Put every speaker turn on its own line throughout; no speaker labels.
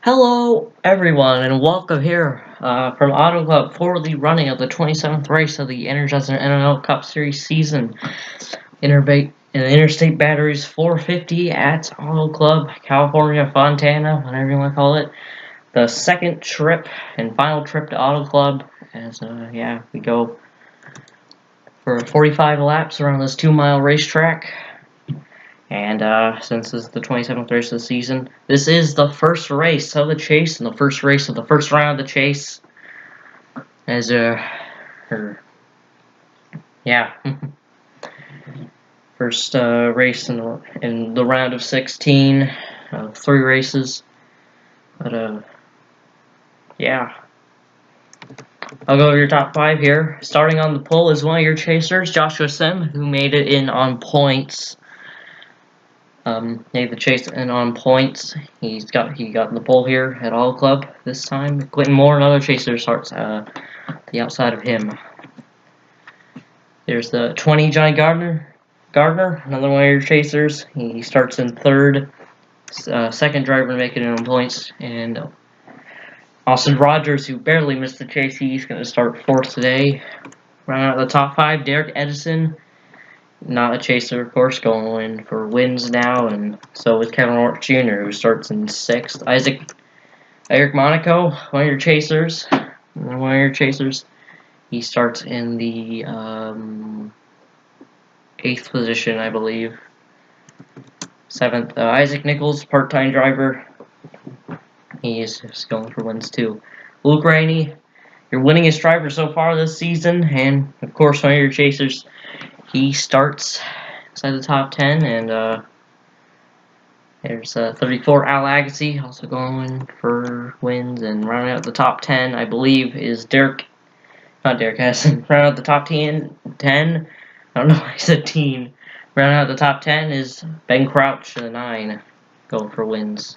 Hello, everyone, and welcome here from Auto Club for the running of the 27th race of the Energizer NROL Cup Series season. Interstate Batteries 450 at Auto Club, California, Fontana, whatever you want to call it. The second trip and final trip to Auto Club, as we go for 45 laps around this 2-mile racetrack. And since this is the 27th race of the season, this is the first race of the chase and the first race of the first round of the chase. As first race in the round of 16, 3 races. But I'll go over your top 5 here. Starting on the pole is one of your chasers, Joshua Sim, who made it in on points. Made the chase in on points. He got in the pole here at All Club this time. Quentin Moore, another chaser, starts the outside of him. There's the 20 Johnny Gardner, another one of your chasers. He starts in third. Second driver to make it in on points, and Austin Rogers, who barely missed the chase, he's going to start fourth today. Round out the top 5, Derek Edison. Not a chaser, of course, going for wins now, and so is Kevin Hort Jr., who starts in 6th. Eric Monaco, one of your chasers. He starts in the 8th position, I believe. 7th, Isaac Nichols, part-time driver. He is just going for wins too. Luke Rainey, your winningest driver so far this season, and of course, one of your chasers. He starts inside the top 10, and there's 34 Al Agassi, also going for wins, and rounding out the top 10, I believe, is Derek Hassan. Rounding out the top 10, I don't know why I said teen. Rounding out the top 10 is Ben Crouch, the 9, going for wins.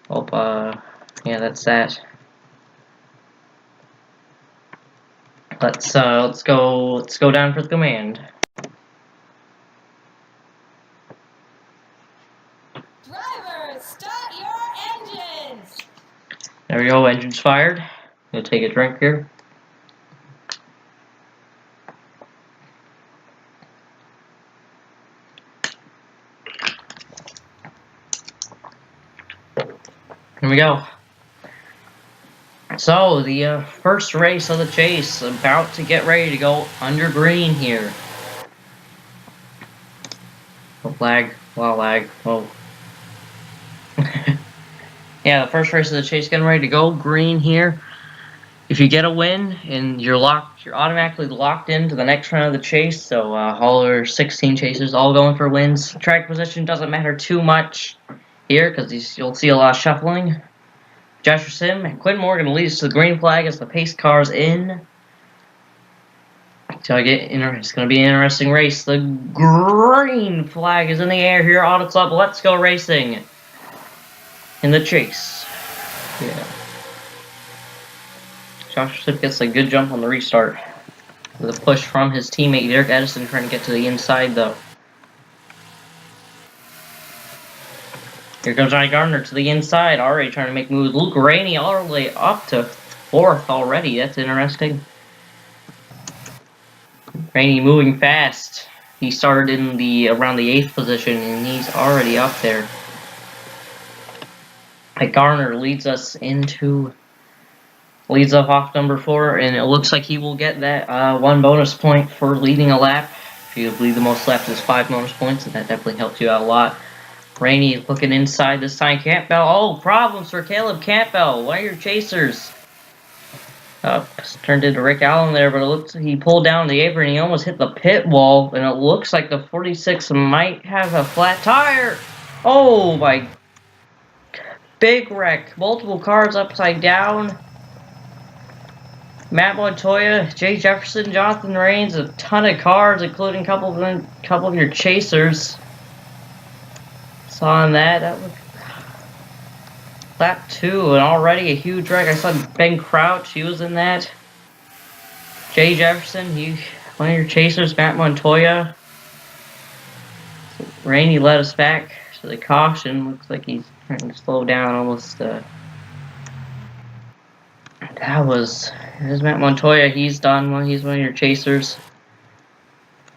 That's that. Let's go down for the command.
Drivers, start your engines!
There we go, engines fired. Gonna take a drink here. Here we go. So, the first race of the chase, about to get ready to go under green here. Lag. Whoa. Yeah, the first race of the chase, getting ready to go green here. If you get a win and you're automatically locked into the next round of the chase. So all our 16 chasers all going for wins. Track position doesn't matter too much here because you'll see a lot of shuffling. Joshua Sim and Quinn Morgan leads to the green flag as the pace car's in. So it's going to be an interesting race. The green flag is in the air here, Auto Club. Let's go racing in the chase. Yeah. Joshua Sim gets a good jump on the restart with a push from his teammate Derek Edison, trying to get to the inside though. Here comes Johnny Gardner to the inside, already trying to make moves. Luke Rainey all the way up to 4th already. That's interesting. Rainey moving fast. He started in around the 8th position, and he's already up there. Garner leads us off number 4, and it looks like he will get that 1 bonus point for leading a lap. If you lead the most laps, is 5 bonus points, and that definitely helps you out a lot. Rainey looking inside this time. Campbell. Oh, problems for Caleb Campbell. One of your chasers. Turned into Rick Allen there, but it looks like he pulled down the apron and he almost hit the pit wall, and it looks like the 46 might have a flat tire. Oh my. Big wreck. Multiple cars upside down. Matt Montoya, Jay Jefferson, Jonathan Rains, a ton of cars, including a couple of your chasers. Saw on that was lap 2, and already a huge wreck. I saw Ben Crouch, he was in that. Jay Jefferson, one of your chasers, Matt Montoya. Rainey led us back to the caution. Looks like he's trying to slow down, almost There's Matt Montoya. He's done. He's one of your chasers.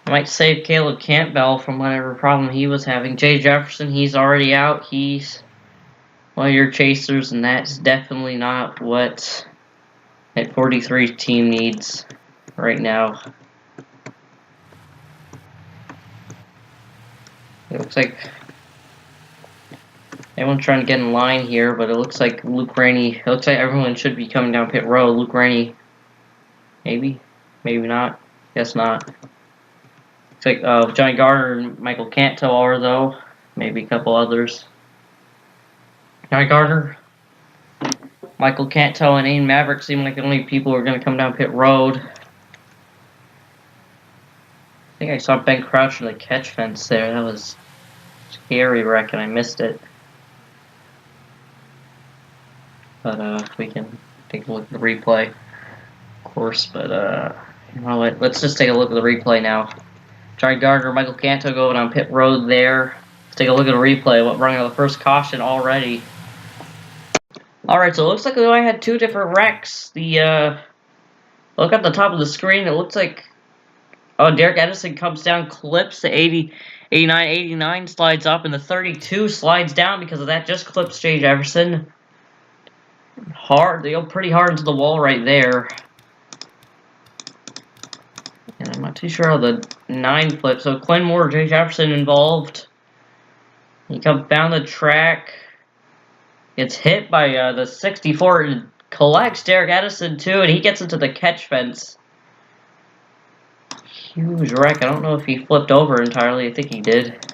I might save Caleb Campbell from whatever problem he was having. Jay Jefferson, he's already out. He's one of your chasers, and that's definitely not what that 43 team needs right now. It looks like everyone's trying to get in line here, but it looks like Luke Rainey. It looks like everyone should be coming down pit road. Luke Rainey, maybe not. Guess not. Looks like Johnny Gardner and Michael Canto are though. Maybe a couple others. Johnny Gardner, Michael Canto, and Aiden Maverick seem like the only people who are going to come down pit road. I think I saw Ben Crouch in the catch fence there. That was scary wreck, and I missed it. But we can take a look at the replay, of course. But you know what? Let's just take a look at the replay now. Johnny Gardner, Michael Canto going on pit road there. Let's take a look at the replay. What running on the first caution already. Alright, so it looks like we only had two different wrecks. Look at the top of the screen, it looks like Derek Edison comes down, clips the 89, slides up, and the 32 slides down because of that, just clips Jay Jefferson. They go pretty hard into the wall right there. And I'm not too sure how the 9 flips. So Quinn Moore, Jay Jefferson involved. He comes down the track. Gets hit by the 64 and collects Derek Edison too, and he gets into the catch fence. Huge wreck. I don't know if he flipped over entirely. I think he did.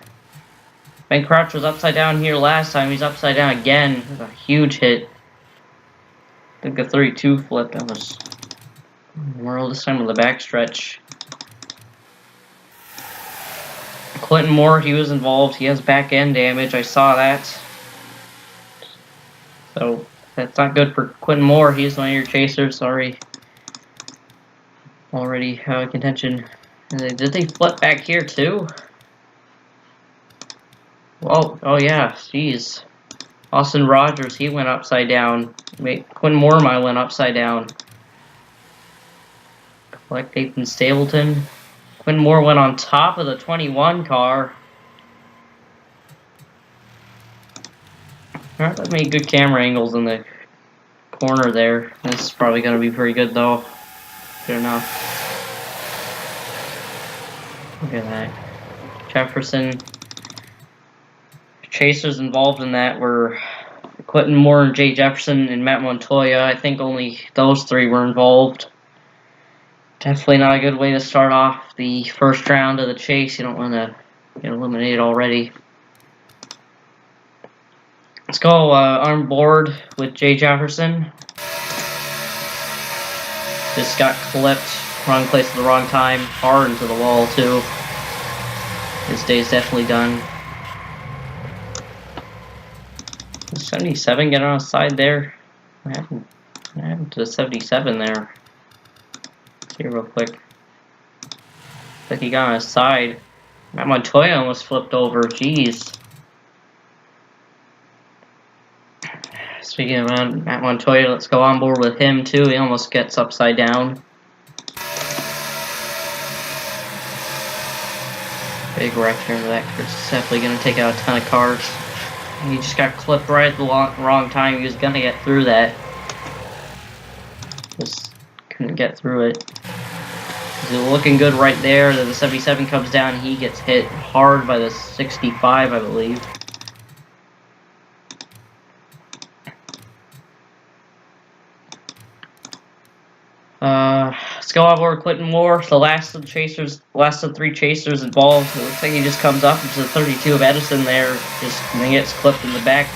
Ben Crouch was upside down here last time. He's upside down again. It was a huge hit. I think the 32 flipped. That was World this time on the backstretch. Clinton Moore, he was involved. He has back end damage. I saw that. So that's not good for Quentin Moore. He's one of your chasers. Sorry. Already out of contention. Did they flip back here too? Oh yeah. Jeez. Austin Rogers, he went upside down. Quentin Moore might went upside down. Collect Nathan Stapleton. Quentin Moore went on top of the 21 car. Alright, that made good camera angles in the corner there. This is probably going to be pretty good though. Good enough. Look at that. Jefferson. Chasers involved in that were Quentin Moore and Jay Jefferson and Matt Montoya. I think only those three were involved. Definitely not a good way to start off the first round of the chase. You don't want to get eliminated already. Let's go on board with Jay Jefferson. Just got clipped. Wrong place at the wrong time. Hard into the wall, too. His day's definitely done. 77 getting on the side there. What happened to the 77 there? Let's see real quick. Looks like he got on his side. Matt Montoya almost flipped over. Jeez. Speaking of Matt Montoya, let's go on board with him too. He almost gets upside down. Big wreck here into that. Chris is definitely going to take out a ton of cars. He just got clipped right at the wrong time. He was going to get through that. Just couldn't get through it. He's looking good right there. Then the 77 comes down. He gets hit hard by the 65, I believe. Let's go on board Quentin Moore. The last of the three chasers involved. It looks like he just comes up into the 32 of Edison there. And he gets clipped in the back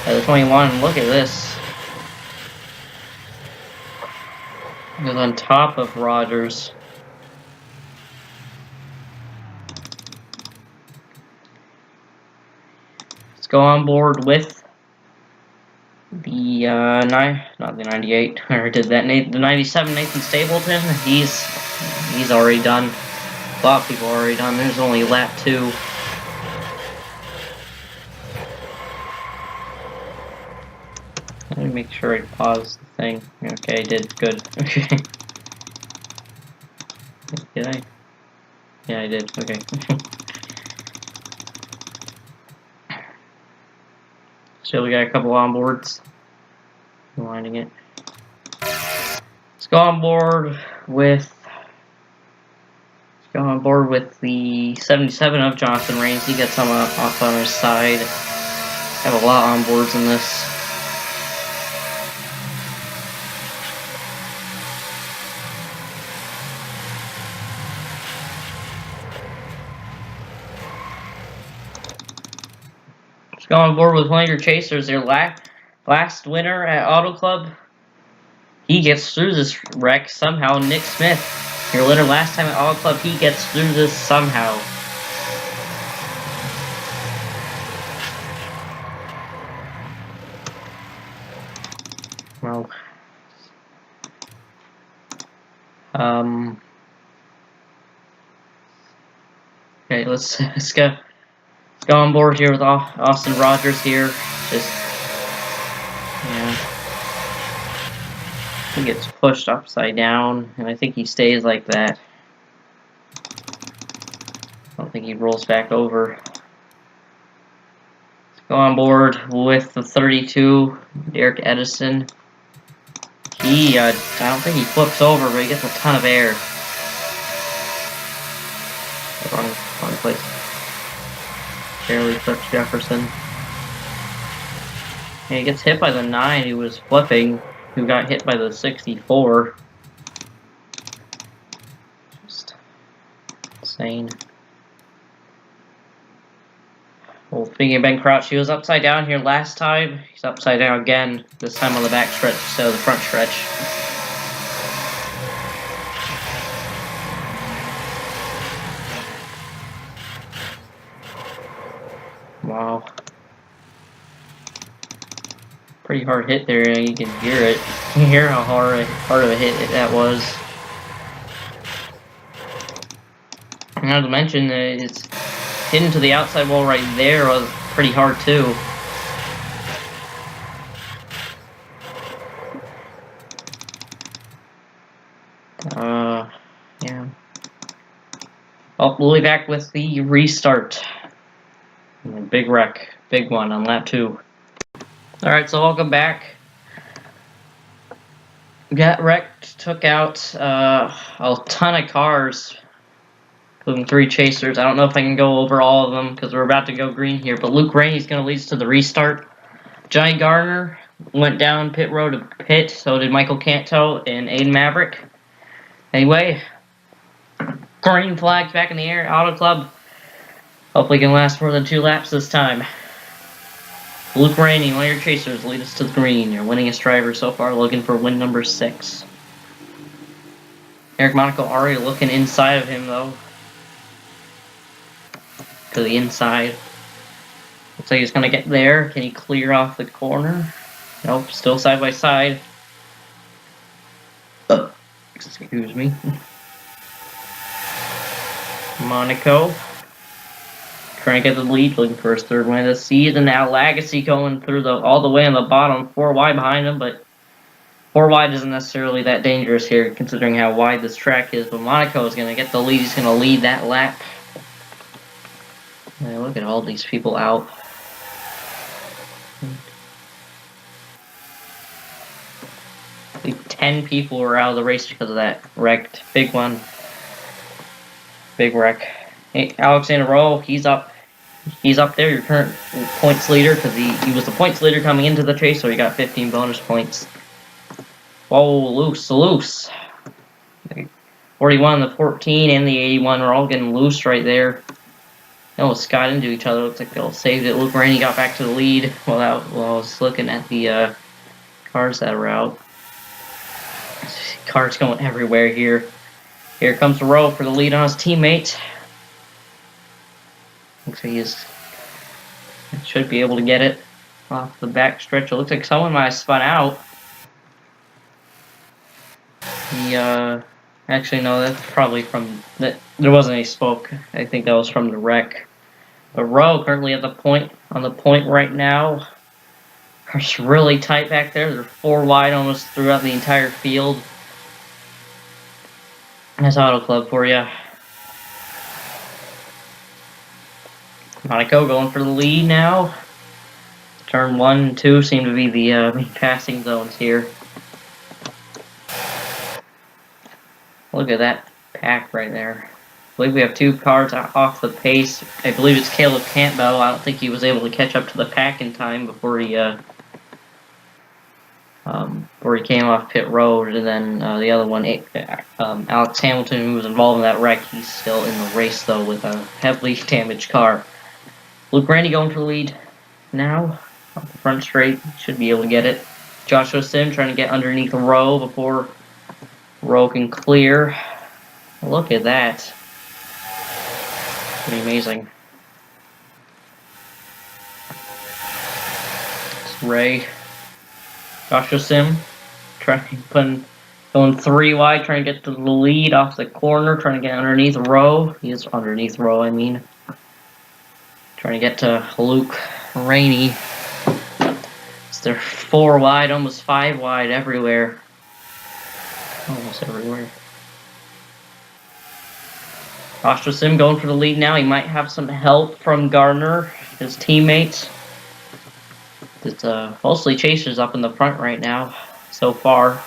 at the 21. Look at this. He's on top of Rogers. Let's go on board with the not the 98. I already did that. The 97 Nathan Stapleton. He's already done. A lot of people are already done. There's only lap 2. Let me make sure I pause thing. Okay, I did good. Okay. Did I? Yeah, I did. Okay. So we got a couple onboards. Winding it. Let's go on board with. Let's go on board with the 77 of Jonathan Rains. He gets some off on his side. Have a lot on boards in this. Let's go on board with one of your chasers. Their last winner at Auto Club. He gets through this wreck somehow. Nick Smith, your winner last time at Auto Club. He gets through this somehow. Well, okay, let's go on board here with Austin Rogers here. Just, yeah, he gets pushed upside down, and I think he stays like that. I don't think he rolls back over. Let's go on board with the 32, Derek Edison. I don't think he flips over, but he gets a ton of air. Wrong place. Barely touched Jefferson. And he gets hit by the 9 who was flipping, who got hit by the 64. Just insane. Well, speaking of Ben Crouch, he was upside down here last time. He's upside down again, this time on the back stretch instead of the front stretch. Wow. Pretty hard hit there, you can hear it. You can hear how hard of a hit that was. And not to mention, it's hitting to the outside wall right there was pretty hard too. Yeah. Oh, we'll be back with the restart. Big wreck, big one on lap 2. Alright, so welcome back. Got wrecked, took out a ton of cars, including 3 chasers. I don't know if I can go over all of them because we're about to go green here, but Luke Rainey's going to lead us to the restart. Johnny Garner went down pit road to pit, so did Michael Canto and Aiden Maverick. Anyway, green flags back in the air, Auto Club. Hopefully can last more than 2 laps this time. Luke Rainey, one of your chasers, lead us to the green. Your winningest driver so far, looking for win number 6. Eric Monaco already looking inside of him, though. To the inside. Looks like he's going to get there. Can he clear off the corner? Nope, still side by side. Excuse me. Monaco. Trying to get the lead, looking for his 3rd win of the season. Now Lagacy going through all the way on the bottom, 4 wide behind him, but 4 wide isn't necessarily that dangerous here, considering how wide this track is. But Monaco is going to get the lead. He's going to lead that lap. Man, look at all these people out. I think 10 people were out of the race because of that wrecked. Big one. Big wreck. Hey, Alex NROL, he's up. He's up there, your current points leader, because he was the points leader coming into the chase, so he got 15 bonus points. Whoa, loose. 41, the 14, and the 81 are all getting loose right there. They almost got into each other. Looks like they all saved it. Luke Rainey got back to the lead while I was looking at the cars that were out. Cars going everywhere here. Here comes Rowe for the lead on his teammate. Looks like he should be able to get it off the back stretch. It looks like someone might have spun out. Actually, no, that's probably from that. There wasn't any smoke. I think that was from the wreck. But Rowe currently at the point right now. It's really tight back there. They're 4 wide almost throughout the entire field. That's Auto Club for you. Monaco going for the lead now. Turn 1 and 2 seem to be the main passing zones here. Look at that pack right there. I believe we have 2 cars off the pace. I believe it's Caleb Campbell. I don't think he was able to catch up to the pack in time before he came off pit road. And then the other one, Alex Hamilton, who was involved in that wreck, he's still in the race though with a heavily damaged car. Luke Randy going for the lead now. Off the front straight, should be able to get it. Joshua Sim trying to get underneath Rowe before Rowe can clear. Look at that. Pretty amazing. It's Ray. Joshua Sim going 3 wide, trying to get to the lead off the corner, trying to get underneath Rowe. He is underneath Rowe, I mean. Trying to get to Luke Rainey. They're 4 wide, almost 5 wide everywhere. Almost everywhere. Joshua Sim going for the lead now. He might have some help from Gardner, his teammates. It's mostly chasers up in the front right now, so far.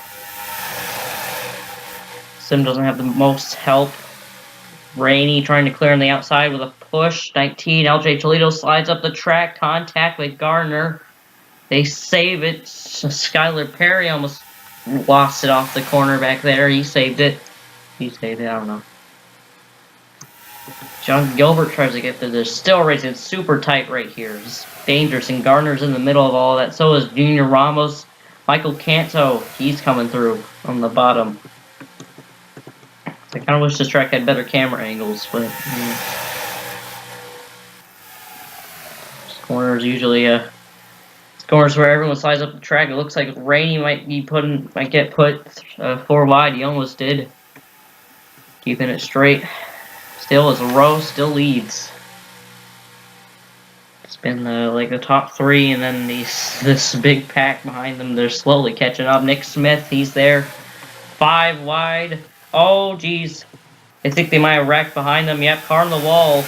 Sim doesn't have the most help. Rainey trying to clear on the outside with a push. 19, LJ Toledo slides up the track. Contact with Gardner. They save it. Skylar Perry almost lost it off the corner back there. He saved it. He saved it, I don't know. John Gilbert tries to get through. They're still racing. It's super tight right here. It's dangerous, and Gardner's in the middle of all that. So is Junior Ramos. Michael Canto, he's coming through on the bottom. I kind of wish this track had better camera angles, but this corner is usually corners where everyone slides up the track. It looks like Rainey might get put 4 wide. He almost did. Keeping it straight. Still is a row, still leads. It's been like the top 3, and then this big pack behind them. They're slowly catching up. Nick Smith, he's there. 5 wide. Oh, geez. I think they might have wrecked behind them. Yep, car on the wall.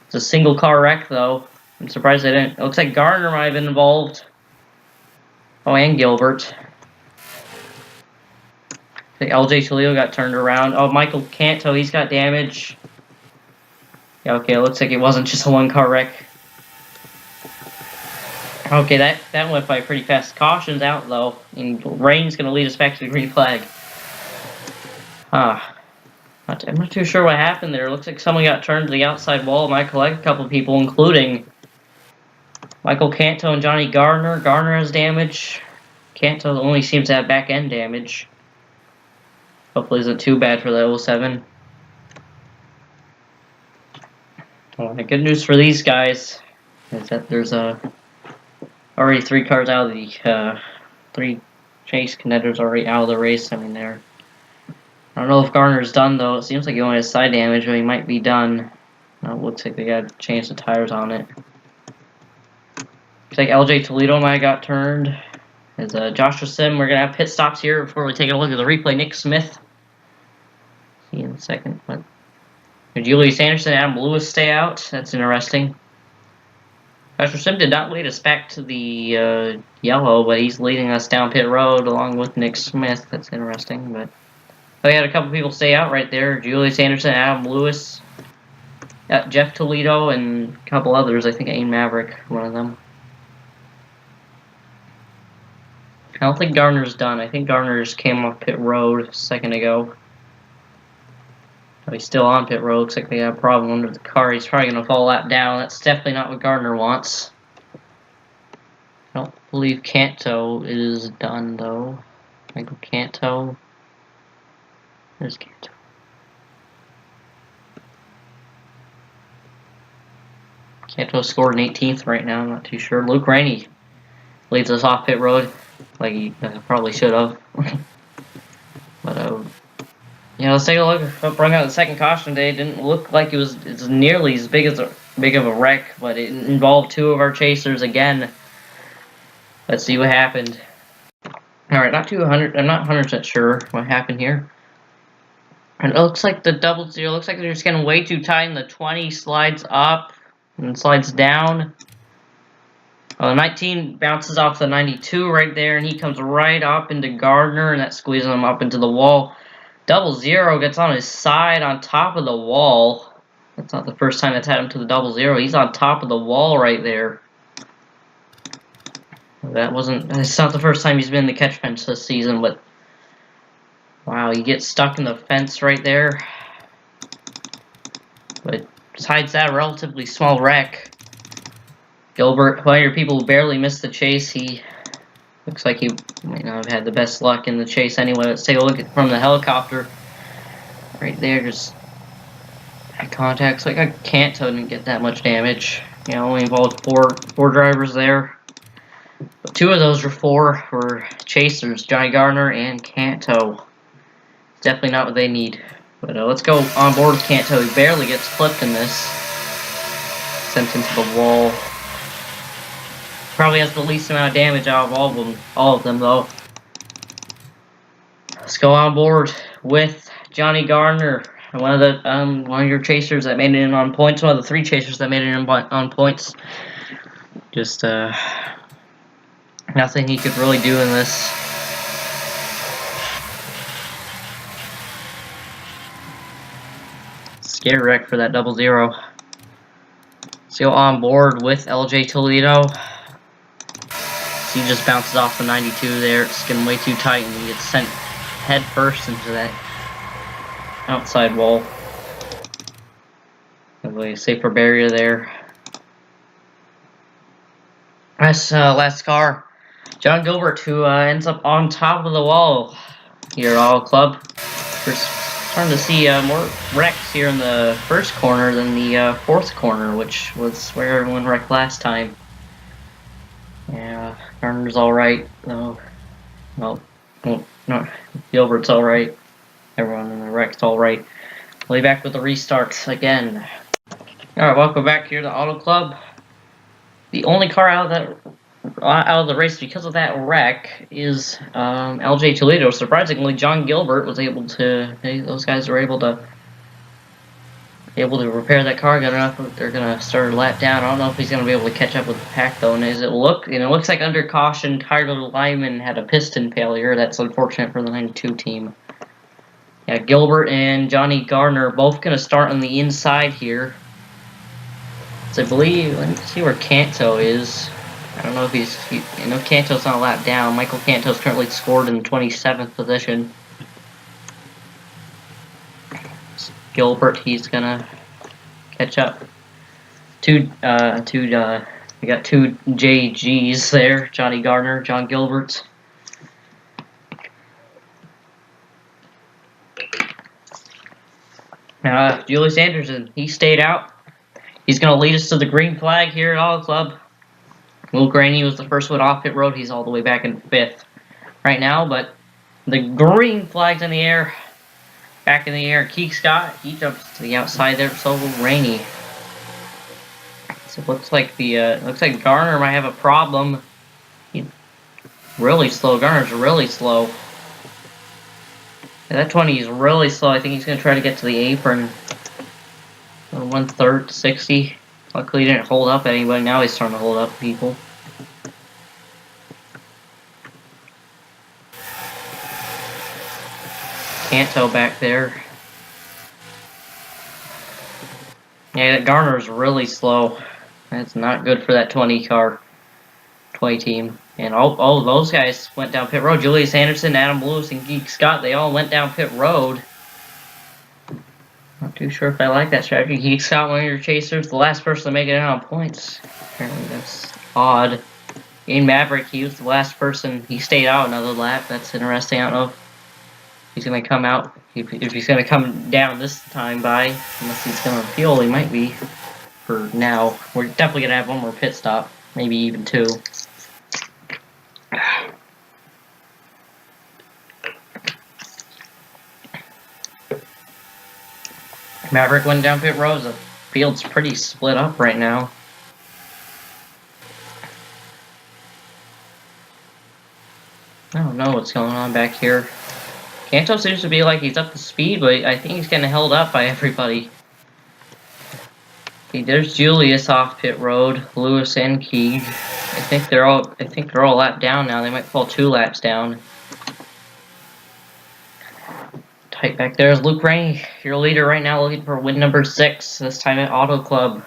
It's a single car wreck, though. I'm surprised they didn't. It looks like Gardner might have been involved. Oh, and Gilbert. I think LJ Toledo got turned around. Oh, Michael Canto, he's got damage. Yeah, okay, it looks like it wasn't just a 1-car wreck. Okay, that went by pretty fast. Caution's out, though. And rain's going to lead us back to the green flag. I'm not too sure what happened there. It looks like someone got turned to the outside wall. Might collect a couple people, including Michael Canto and Johnny Gardner. Gardner has damage. Canto only seems to have back-end damage. Hopefully isn't too bad for the 07. Well, the good news for these guys is that there's already 3 cars out of the 3 chase contenders already out of the race. I mean, I don't know if Gardner's done, though. It seems like he only has side damage, but he might be done. It looks like they got to change the tires on it. Looks like LJ Toledo might have got turned. As Joshua Sim, we're going to have pit stops here before we take a look at the replay. Nick Smith. See you in a second. But Julius Anderson and Adam Lewis stay out. That's interesting. Joshua Sim did not lead us back to the yellow, but he's leading us down pit road along with Nick Smith. That's interesting, but we had a couple people stay out right there. Julius Anderson, Adam Lewis, Jeff Toledo, and a couple others. I think Ain Maverick, one of them. I don't think Gardner's done. I think Gardner just came off pit road a second ago. Oh, he's still on pit road. Looks like they got a problem under the car. He's probably going to fall that down. That's definitely not what Gardner wants. I don't believe Canto is done, though. Michael Canto. There's Canto. Canto scored an 18th right now. I'm not too sure. Luke Rainey leads us off pit road, like he probably should have. But yeah, let's take a look at what brought out the second caution today. It didn't look like it's nearly as big of a wreck, but it involved 2 of our chasers again. Let's see what happened. Alright, I'm not 100% sure what happened here. And it looks like the double zero, looks like they're just getting way too tight, and the 20 slides up and slides down. The 19 bounces off the 92 right there, and he comes right up into Gardner, and that squeezes him up into the wall. Double zero gets on his side on top of the wall. That's not the first time that's had him to the double zero. He's on top of the wall right there. It's not the first time he's been in the catch fence this season, but wow, he gets stuck in the fence right there. But besides that relatively small wreck, Gilbert, one of your people who barely missed the chase, he looks like he might not have had the best luck in the chase anyway. Let's take a look at from the helicopter. Right there, just eye contact. So like Kanto didn't get that much damage. You know, only involved four drivers there. But two of those were chasers, Johnny Gardner and Kanto. Definitely not what they need. But let's go on board with Kanto. He barely gets flipped in this. Sent into the wall. Probably has the least amount of damage out of all of them though. Let's go on board with Johnny Gardner, one of your chasers that made it in on points. One of the three chasers that made it in on points. Just nothing he could really do in this. Scary wreck for that double zero. Let's go on board with LJ Toledo. He just bounces off the 92 there. It's getting way too tight, and he gets sent head first into that outside wall. A safer barrier there. Last car, John Gilbert, who ends up on top of the wall here at Auto Club. We're starting to see more wrecks here in the first corner than the fourth corner, which was where everyone wrecked last time. Yeah, Gardner's alright, though. Well, no, Gilbert's alright. Everyone in the wreck's alright. We'll be back with the restarts again. Alright, welcome back here to Auto Club. The only car out of the race because of that wreck is LJ Toledo. Surprisingly, John Gilbert was able to. Those guys were able to repair that car good enough. They're gonna start a lap down. I don't know if he's gonna be able to catch up with the pack though. And it looks like under caution, Tyler Lyman had a piston failure. That's unfortunate for the 92 team. Yeah, Gilbert and Johnny Gardner are both gonna start on the inside here. So I believe, let me see where Kanto is. I don't know if I know Kanto's not a lap down. Michael Kanto's currently scored in 27th position. Gilbert, he's gonna catch up. We got two JGs there. Johnny Gardner, John Gilbert. Julius Anderson, he stayed out. He's gonna lead us to the green flag here at Auto Club. Will Graney was the first one off pit road. He's all the way back in 5th right now, but the green flag's in the air. Back in the air, Keek Scott, he jumps to the outside there, so will Rainey. So it looks like Garner might have a problem. He's really slow. Garner's really slow. Yeah, that 20 is really slow. I think he's going to try to get to the apron. 1/3 to 60. Luckily he didn't hold up anybody. Now he's starting to hold up people. Kanto back there. Yeah, Garner's really slow. That's not good for that 20 team. And all those guys went down pit road. Julius Anderson, Adam Lewis, and Geek Scott, they all went down pit road. Not too sure if I like that strategy. Geek Scott, one of your chasers, the last person to make it out on points. Apparently that's odd. In Maverick, he was the last person. He stayed out another lap. That's interesting. I don't know if he's going to come out. If he's going to come down this time unless he's going to fuel, he might be. For now, we're definitely going to have one more pit stop. Maybe even 2. Maverick went down pit road. The field's pretty split up right now. I don't know what's going on back here. Kanto seems to be like he's up to speed, but I think he's getting held up by everybody. Okay, there's Julius off pit road, Lewis and Keeg. I think they're all a lap down now. They might fall 2 laps down. Tight back there is Luke Rainey, your leader right now, looking for win number 6, this time at Auto Club.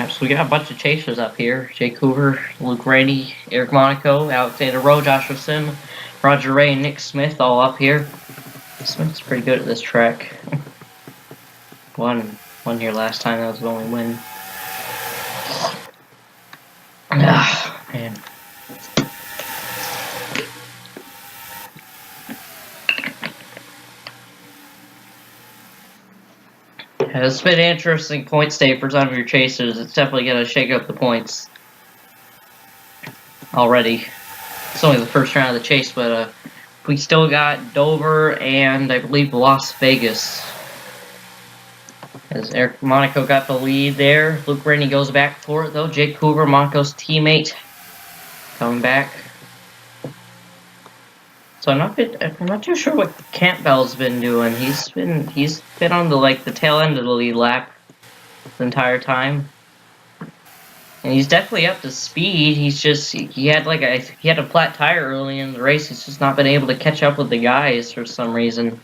So we got a bunch of chasers up here. Jake Hoover, Luke Rainey, Eric Monaco, Alexander Rowe, Joshua Sim, Roger Ray, and Nick Smith all up here. Smith's pretty good at this track. Won here last time, that was the only win. Ah, man. It's been an interesting points day for some of your chasers. It's definitely going to shake up the points already. It's only the first round of the chase, but we still got Dover and I believe Las Vegas. As Eric Monaco got the lead there. Luke Rainey goes back for it though. Jake Hoover, Monaco's teammate, coming back. So I'm not too sure what Campbell's been doing. He's been on the tail end of the lead lap the entire time, and he's definitely up to speed. He's just he had a flat tire early in the race. He's just not been able to catch up with the guys for some reason.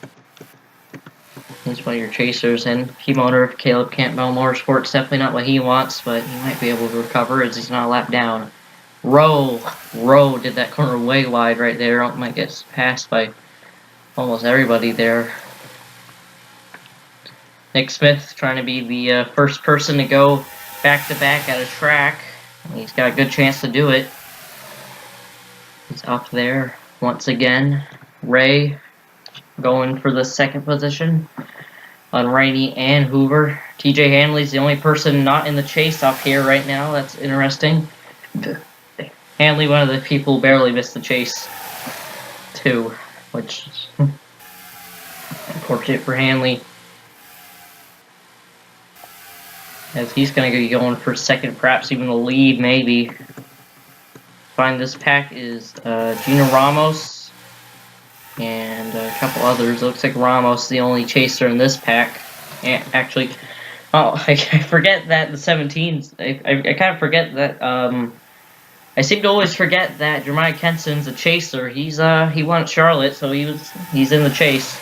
He's one of your chasers, and key motor of Caleb Campbell Motorsports, definitely not what he wants, but he might be able to recover as he's not a lap down. Rowe did that corner way wide right there. Might get passed by almost everybody there. Nick Smith trying to be the first person to go back-to-back at a track. He's got a good chance to do it. He's up there once again. Ray going for the second position on Rainey and Hoover. TJ Hanley's the only person not in the chase up here right now. That's interesting. Hanley, one of the people who barely missed the chase, too, which is unfortunate for Hanley, as he's going to be going for second, perhaps even the lead, maybe. Find this pack is Gino Ramos and a couple others. It looks like Ramos is the only chaser in this pack. And actually, I forget that the 17s. I kind of forget that. I seem to always forget that Jeremiah Kenson's a chaser. He won at Charlotte, so he's in the chase.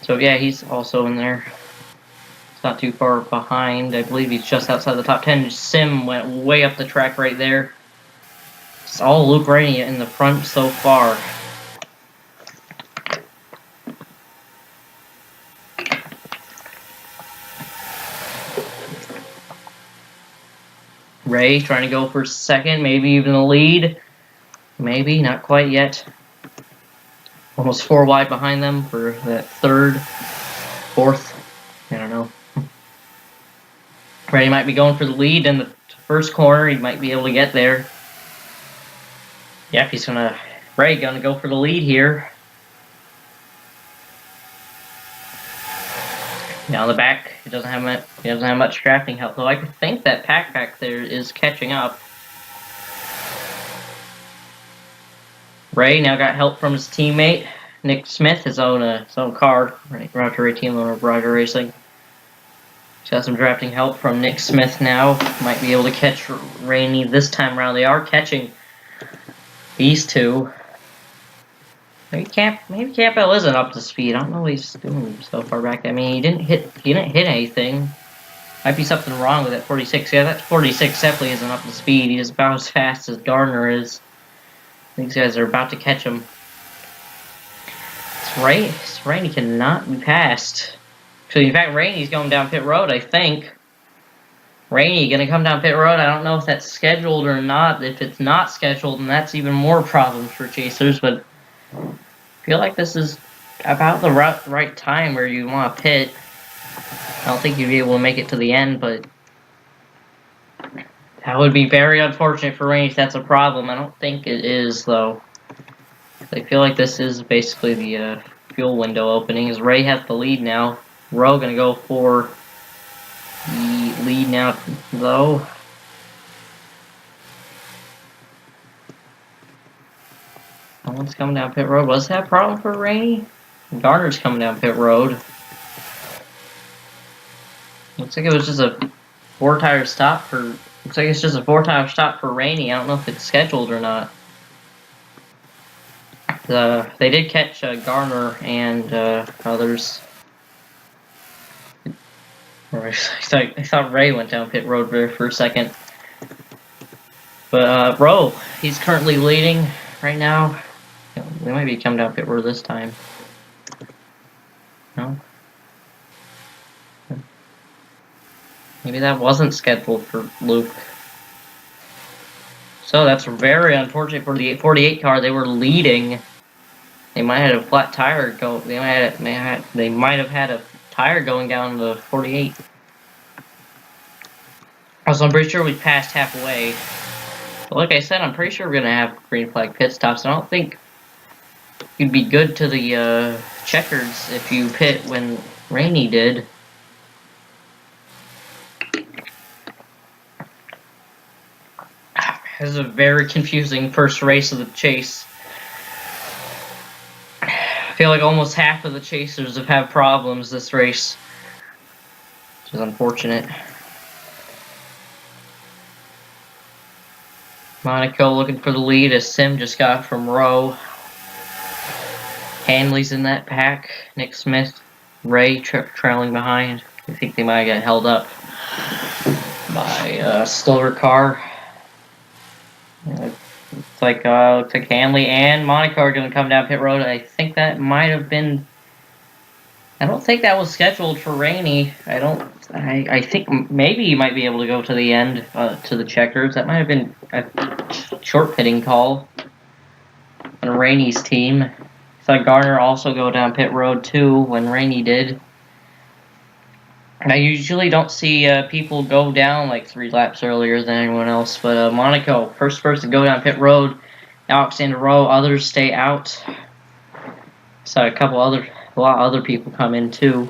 So yeah, he's also in there. It's not too far behind. I believe he's just outside the top 10. Sim went way up the track right there. It's all Luke Rainey in the front so far. Ray trying to go for second, maybe even the lead. Maybe, not quite yet. Almost 4 wide behind them for that third, fourth. I don't know. Ray might be going for the lead in the first corner. He might be able to get there. Yep, Ray gonna go for the lead here. Now the back, he doesn't have much drafting help, though I think that pack back there is catching up. Ray now got help from his teammate Nick Smith, his own car, right? Roger Ray team owner of Roger Racing. He's got some drafting help from Nick Smith now. Might be able to catch Rainey this time around. They are catching these two. Maybe Campbell isn't up to speed. I don't know what he's doing so far back. I mean, he didn't hit anything. Might be something wrong with that 46. Yeah, that 46 definitely isn't up to speed. He's about as fast as Gardner is. These guys are about to catch him. Rainey cannot be passed. So in fact, Rainey's going down pit road, I think. Rainey gonna come down pit road. I don't know if that's scheduled or not. If it's not scheduled, then that's even more problems for chasers, but I feel like this is about the right time where you want to pit. I don't think you'd be able to make it to the end, but that would be very unfortunate for Rainey if that's a problem. I don't think it is, though. I feel like this is basically the fuel window opening, as Ray has the lead now. Rowe gonna go for the lead now, though. Someone's coming down pit road. Was that a problem for Rainey? Garner's coming down pit road. Looks like it was just a four-tire stop for. Looks like it's just a four-tire stop for Rainey. I don't know if it's scheduled or not. They did catch Garner and others. I thought Ray went down pit road there for a second. But Rowe, he's currently leading right now. They might be coming down pit road this time. No? Maybe that wasn't scheduled for Luke. So that's very unfortunate for the 48 car. They were leading. They might have had a flat tire go. They might have had a tire going down the 48. Also, I'm pretty sure we passed halfway. But like I said, I'm pretty sure we're gonna have green flag pit stops. I don't think you'd be good to the checkers if you pit when Rainey did. This is a very confusing first race of the chase. I feel like almost half of the chasers have had problems this race, which is unfortunate. Monaco looking for the lead as Sim just got from Rowe. Hanley's in that pack. Nick Smith, Ray trailing behind. I think they might get held up by a slower car. Looks like Hanley and Monaco are going to come down pit road. I think that might have been. I don't think that was scheduled for Rainey. I think maybe he might be able to go to the end to the checkers. That might have been a short pitting call on Rainey's team. I saw Garner also go down pit road too when Rainey did. And I usually don't see people go down like 3 laps earlier than anyone else, but Monaco, first person to go down pit road, Alexander Rowe, others stay out. Saw a lot of other people come in too.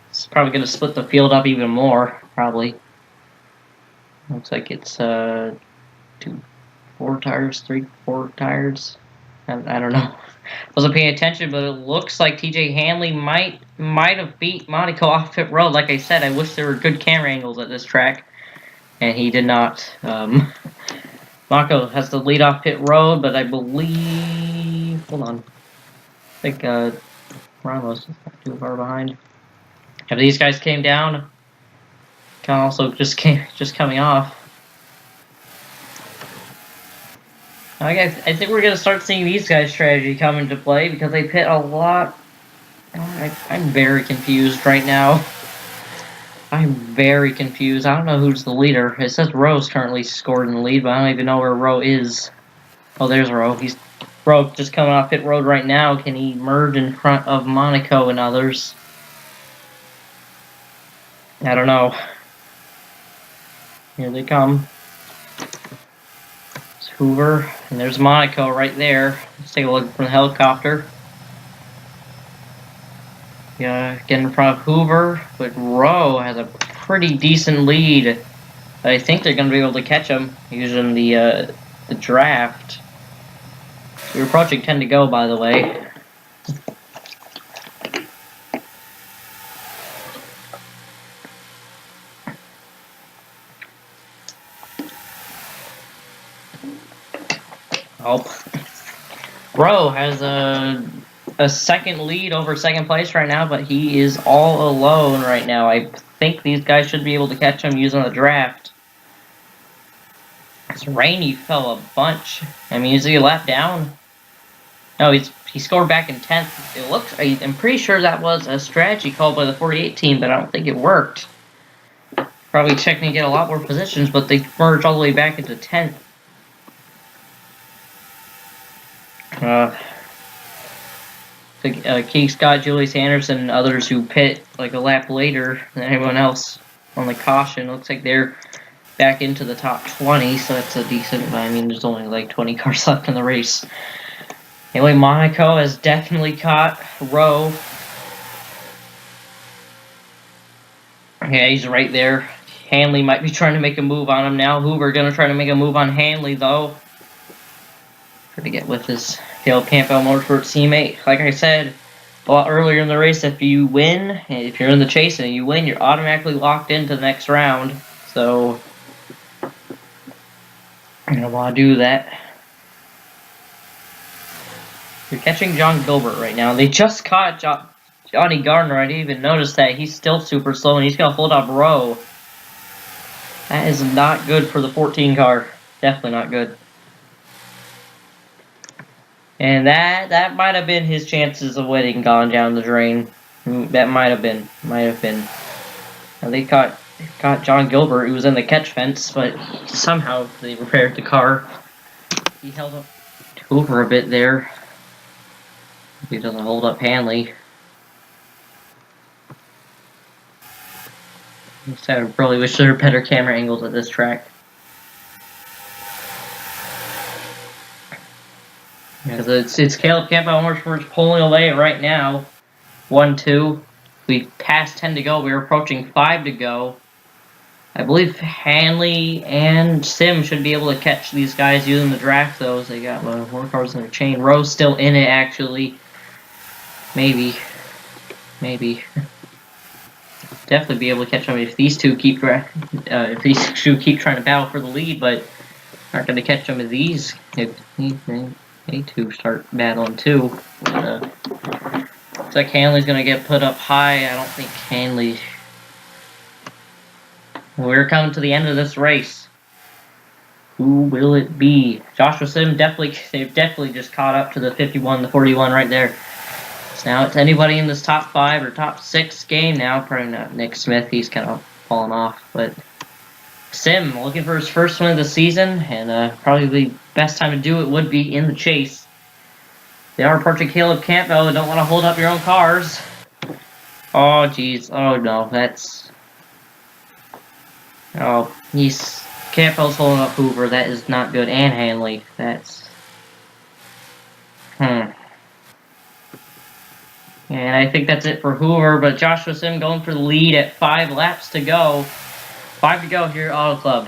It's probably going to split the field up even more, probably. Looks like it's 4 tires, 4 tires. I don't know. Wasn't paying attention, but it looks like TJ Hanley might have beat Monaco off pit road. Like I said, I wish there were good camera angles at this track, and he did not. Monaco has the lead off pit road, but I believe. Hold on. I think Ramos is not too far behind. If these guys came down, also just coming off. I think we're going to start seeing these guys' strategy come into play because they pit a lot. I'm very confused right now. I'm very confused. I don't know who's the leader. It says Rowe's currently scored in the lead, but I don't even know where Rowe is. Oh, there's Rowe. Rowe just coming off pit road right now. Can he merge in front of Monaco and others? I don't know. Here they come. Hoover, and there's Monaco right there. Let's take a look from the helicopter. Yeah, getting in front of Hoover, but Rowe has a pretty decent lead. I think they're going to be able to catch him using the draft. We're approaching 10 to go, by the way. Oh, Rowe has a second lead over second place right now, but he is all alone right now. I think these guys should be able to catch him using the draft. This Rainey fell a bunch. I mean, is he a lap down? No, he scored back in 10th. It looks. I'm pretty sure that was a strategy called by the 48 team, but I don't think it worked. Probably checking to get a lot more positions, but they merged all the way back into 10th. Keith Scott, Julius Anderson, and others who pit like a lap later than anyone else on the caution. Looks like they're back into the top 20, so that's a decent. I mean, there's only like 20 cars left in the race. Anyway, Monaco has definitely caught Rowe. Yeah, he's right there. Hanley might be trying to make a move on him now. Hoover gonna try to make a move on Hanley though. Trying to get with his Caleb Campbell Motorsports teammate. Like I said a lot earlier in the race, if you win, if you're in the chase and you win, you're automatically locked into the next round. So you're going to want to do that. You're catching John Gilbert right now. They just caught Johnny Gardner. I didn't even notice that. He's still super slow, and he's going to hold up Rowe. That is not good for the 14 car. Definitely not good. And that might have been his chances of winning gone down the drain. That might have been. And they caught John Gilbert, who was in the catch fence, but somehow they repaired the car. He held up Hoover a bit there. He doesn't hold up Hanley. I really wish there were better camera angles at this track. Because it's Caleb Campbell Motorsports pulling away right now. 1-2. We passed 10 to go. We were approaching 5 to go. I believe Hanley and Sim should be able to catch these guys using the draft, though. They got more cars in their chain. Rowe's still in it, actually. Maybe. Definitely be able to catch them if these two keep trying to battle for the lead, but aren't going to catch them if these two start battling too. Looks like Hanley's going to get put up high. I don't think Hanley. We're coming to the end of this race. Who will it be? Joshua Sim they've definitely just caught up to the 51, the 41 right there. So now it's anybody in this top 5 or top 6 game now. Probably not Nick Smith. He's kind of fallen off. But Sim looking for his first win of the season, and probably the best time to do it would be in the chase. They are approaching Caleb Campbell and don't want to hold up your own cars. Oh, jeez. Oh, no. Campbell's holding up Hoover. That is not good. And Hanley. And I think that's it for Hoover, but Joshua Sim going for the lead at 5 laps to go. 5 to go here at Auto Club.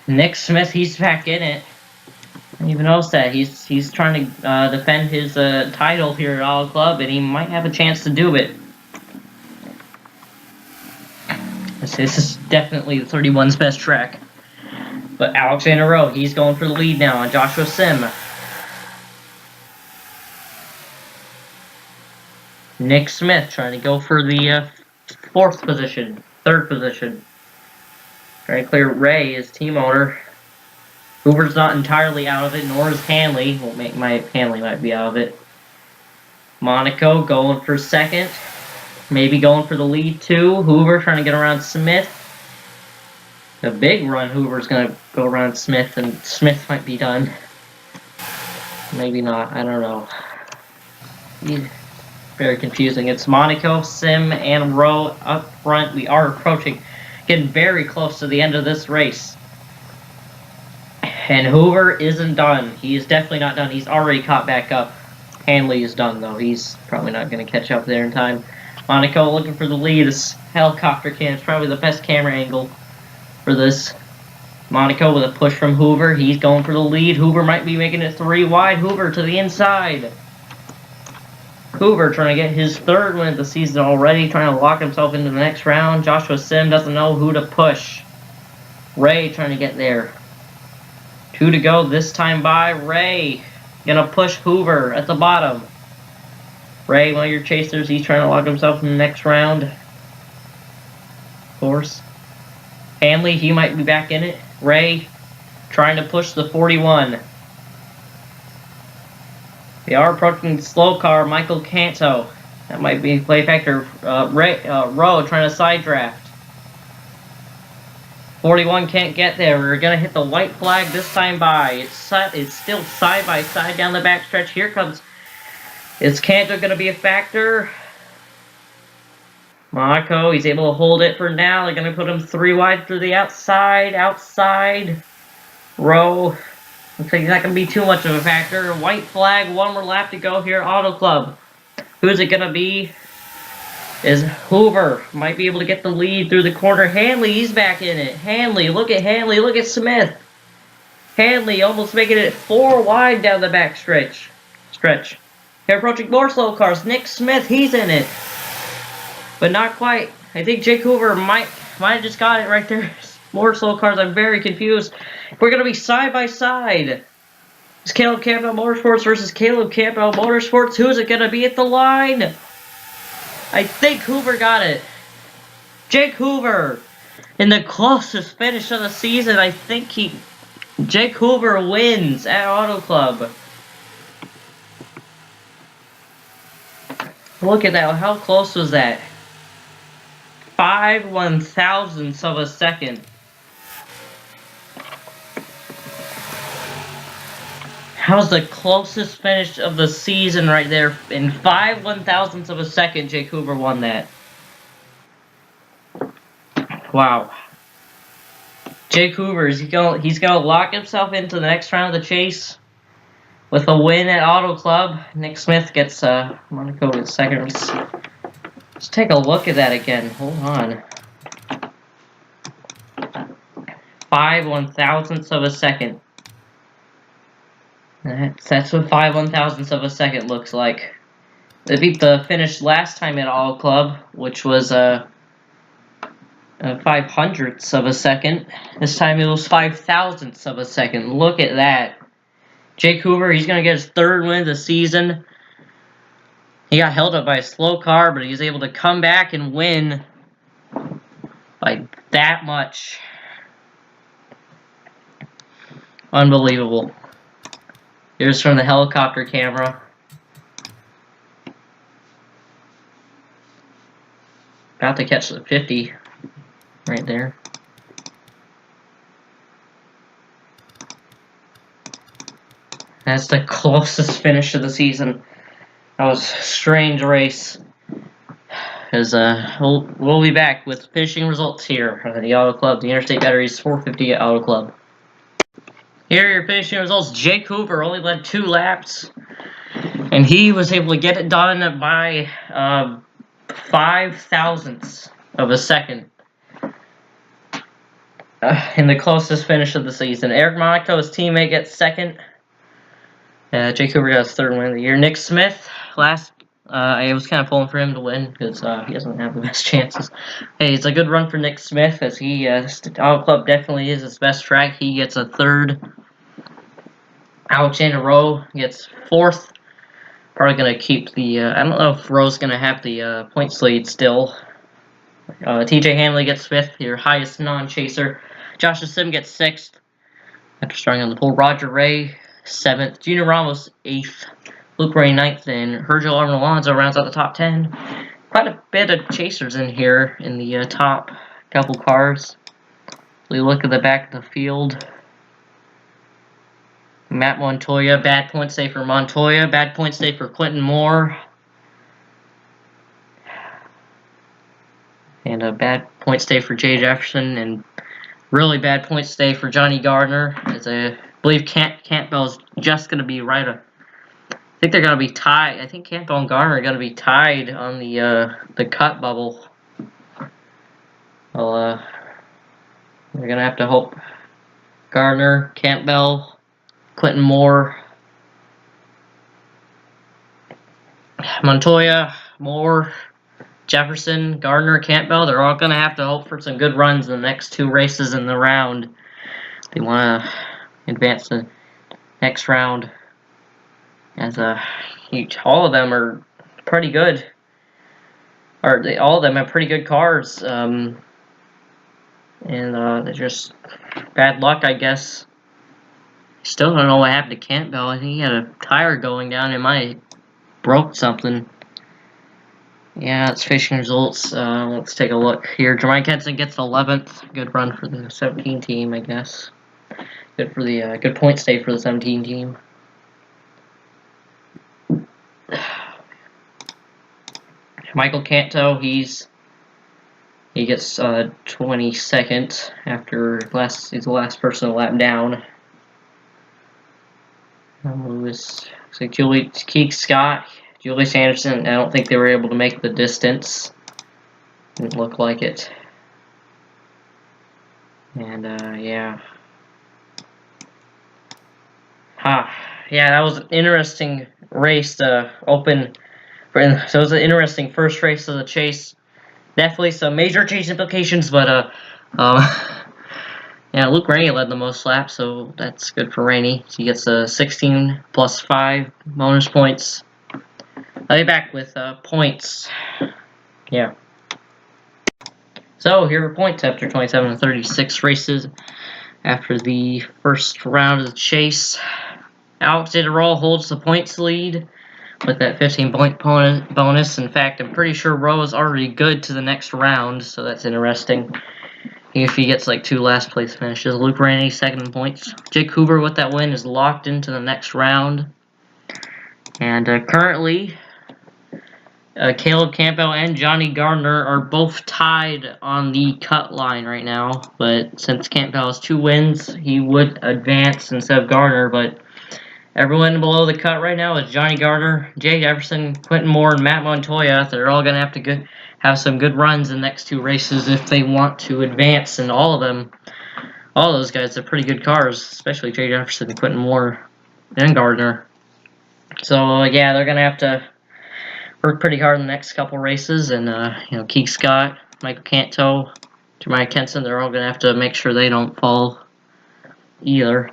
Nick Smith, he's back in it. I didn't even notice that. He's trying to defend his title here at Auto Club, and he might have a chance to do it. This is definitely the 31's best track. But Alexander Rowe, he's going for the lead now on Joshua Sim. Nick Smith trying to go for the 4th position, 3rd position. Trying to clear Ray, his team owner. Hoover's not entirely out of it, nor is Hanley. Hanley might be out of it. Monaco going for 2nd. Maybe going for the lead too. Hoover trying to get around Smith. A big run Hoover's going to go around Smith, and Smith might be done. Maybe not, I don't know. Very confusing. It's Monaco, Sim, and Rowe up front. We are approaching, getting very close to the end of this race. And Hoover isn't done. He is definitely not done. He's already caught back up. Hanley is done, though. He's probably not going to catch up there in time. Monaco looking for the lead. This helicopter cam is probably the best camera angle for this. Monaco with a push from Hoover. He's going for the lead. Hoover might be making it 3 wide. Hoover to the inside. Hoover trying to get his 3rd win of the season already, trying to lock himself into the next round. Joshua Sim doesn't know who to push. Ray trying to get there. 2 to go this time by. Ray gonna push Hoover at the bottom. Ray, one of your chasers, he's trying to lock himself in the next round. Of course. Hanley, he might be back in it. Ray trying to push the 41. They are approaching the slow car, Michael Canto. That might be a play factor. Rowe trying to side draft. 41 can't get there. We're going to hit the white flag this time by. It's still side by side down the backstretch. Here comes. Is Canto going to be a factor? Monaco, he's able to hold it for now. They're going to put him 3 wide through the outside. Rowe. Looks like he's not going to be too much of a factor. White flag, 1 more lap to go here at Auto Club. Who's it going to be? Is Hoover. Might be able to get the lead through the corner. Hanley, he's back in it. Hanley, look at Smith. Hanley almost making it 4 wide down the back stretch. Here approaching more slow cars. Nick Smith, he's in it. But not quite. I think Jake Hoover might have just got it right there. More slow cars. I'm very confused. We're going to be side by side. It's Caleb Campbell Motorsports versus Caleb Campbell Motorsports. Who's it going to be at the line? I think Hoover got it. Jake Hoover. In the closest finish of the season, I think Jake Hoover wins at Auto Club. Look at that. How close was that? 5/1000ths of a second. How's the closest finish of the season right there? In 5/1000ths of a second, Jake Hoover won that. Wow. Jake Hoover, he's gonna lock himself into the next round of the chase with a win at Auto Club. Nick Smith gets Monaco at second. Let's take a look at that again. Hold on. 5/1000ths of a second. That's what 5/1000ths of a second looks like. They beat the finish last time at Auto Club, which was 5/100ths of a second. This time it was 5/1000ths of a second. Look at that. Jake Hoover, he's going to get his 3rd win of the season. He got held up by a slow car, but he was able to come back and win by that much. Unbelievable. Here's from the helicopter camera. About to catch the 50 right there. That's the closest finish of the season. That was a strange race. As we'll be back with finishing results here at the Auto Club, the Interstate Batteries 450 at Auto Club. Here are your finishing results. Jake Hoover only led 2 laps, and he was able to get it done by 5/1000ths of a second in the closest finish of the season. Eric Monaco, his teammate, gets 2nd. Jake Hoover got his 3rd win of the year. Nick Smith, I was kind of pulling for him to win because he doesn't have the best chances. Hey, it's a good run for Nick Smith as Auto Club definitely is his best track. He gets a 3rd. Alexander Rowe gets 4th. Probably going to keep the, I don't know if Rowe's going to have the points lead still. TJ Hanley gets 5th, your highest non-chaser. Josh Sim gets 6th after starting on the pole. Roger Ray, 7th. Junior Ramos, 8th. Luke Ray, 9th. And Virgil Alonso rounds out the top 10. Quite a bit of chasers in here in the top couple cars. We look at the back of the field. Matt Montoya, bad points day for Montoya. Bad points day for Quentin Moore. And a bad points day for Jay Jefferson. And really bad points day for Johnny Gardner. As I believe Campbell's just going to be right. I think they're going to be tied. I think Campbell and Gardner are going to be tied on the cut bubble. Well, they're going to have to hope Gardner, Campbell, Quentin Moore, Montoya, Moore, Jefferson, Gardner, Campbell, they're all going to have to hope for some good runs in the next 2 races in the round. They want to advance the next round. As all of them are pretty good. All of them have pretty good cars. And they're just bad luck, I guess. Still don't know what happened to Campbell. I think he had a tire going down. It might have broke something. Yeah, it's finishing results. Let's take a look here. Jermaine Kenson gets 11th. Good run for the 17 team, I guess. Good for the good points day for the 17 team. Michael Canto, he gets 22nd after he's the last person to lap down. Lewis, so Keith Scott, Julius Anderson. I don't think they were able to make the distance. Didn't look like it. And yeah. Yeah, that was an interesting race to open. So it was an interesting first race of the chase. Definitely some major chase implications, but yeah, Luke Rainey led the most laps, so that's good for Rainey. He gets a 16 plus 5 bonus points. I'll be back with points. Yeah. So here are points after 27 and 36 races. After the first round of the chase, NROL holds the points lead with that 15-point bonus. In fact, I'm pretty sure Rowe is already good to the next round, so that's interesting. If he gets like 2 last place finishes. Luke Rainey second in points. Jake Hoover with that win is locked into the next round. And currently, Caleb Campbell and Johnny Gardner are both tied on the cut line right now. But since Campbell has 2 wins, he would advance instead of Gardner. But everyone below the cut right now is Johnny Gardner, Jay Jefferson, Quentin Moore, and Matt Montoya. They're all going to have to have some good runs in the next 2 races if they want to advance. And all those guys have pretty good cars, especially Jay Jefferson, Quentin Moore, and Gardner. So yeah, they're going to have to work pretty hard in the next couple races. And Keith Scott, Michael Canto, Jeremiah Kenson, they're all going to have to make sure they don't fall either.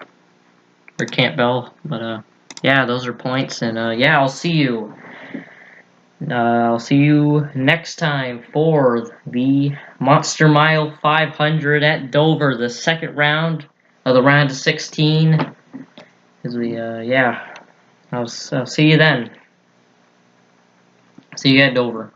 Or Campbell, but yeah, those are points, and yeah, I'll see you. I'll see you next time for the Monster Mile 500 at Dover, the second round of the round of 16. As we yeah, I'll see you then. See you at Dover.